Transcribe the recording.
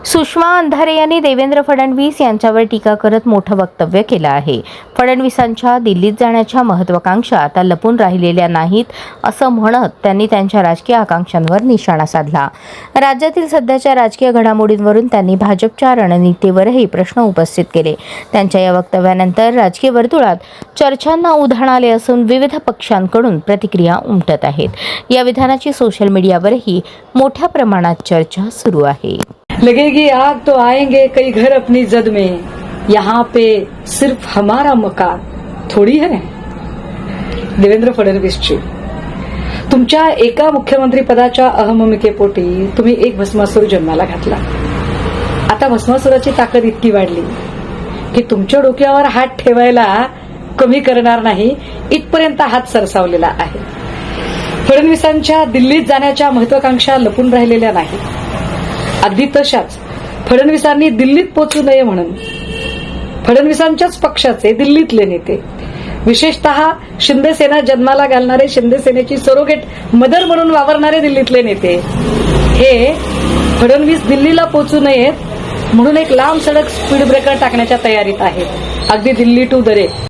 सुषमा अंधारे यांनी देवेंद्र फडणवीस यांच्यावर टीका करत मोठं वक्तव्य केलं आहे. फडणवीसांच्या दिल्लीत जाण्याच्या महत्त्वाकांक्षा आता लपून राहिलेल्या नाहीत असं म्हणत त्यांनी त्यांच्या राजकीय आकांक्षांवर निशाणा साधला. राज्यातील सध्याच्या राजकीय घडामोडींवरून त्यांनी भाजपच्या रणनीतीवरही प्रश्न उपस्थित केले. त्यांच्या या वक्तव्यानंतर राजकीय वर्तुळात चर्चांना उधाण आले असून विविध पक्षांकडून प्रतिक्रिया उमटत आहेत. या विधानाची सोशल मीडियावरही मोठ्या प्रमाणात चर्चा सुरू आहे. लगेगी आग तो आएंगे कई घर अपनी जद में, यहाँ पे सिर्फ हमारा मकान थोडी है. देवेंद्र फडणवीसजी, तुमच्या एका मुख्यमंत्री पदाच्या अहममिकेपोटी तुम्ही एक भस्मासूर जन्माला घातला. आता भस्मासुराची ताकद इतकी वाढली की तुमच्या डोक्यावर हात ठेवायला कमी करणार नाही इथपर्यंत हात सरसावलेला आहे. फडणवीसांच्या दिल्लीत जाण्याच्या महत्वाकांक्षा लपून राहिलेल्या नाही. अगदी तशाच फडणवीसांनी दिल्लीत पोहोचू नये म्हणून फडणवीसांच्याच पक्षाचे दिल्लीतले नेते, विशेषतः शिंदे सेना जन्माला घालणारे, शिंदे सेनेची सरोगेट मदर म्हणून वावरणारे दिल्लीतले नेते, हे फडणवीस दिल्लीला पोहोचू नयेत म्हणून एक लांब सडक स्पीड ब्रेकर टाकण्याच्या तयारीत आहेत. अगदी दिल्ली टू दरे.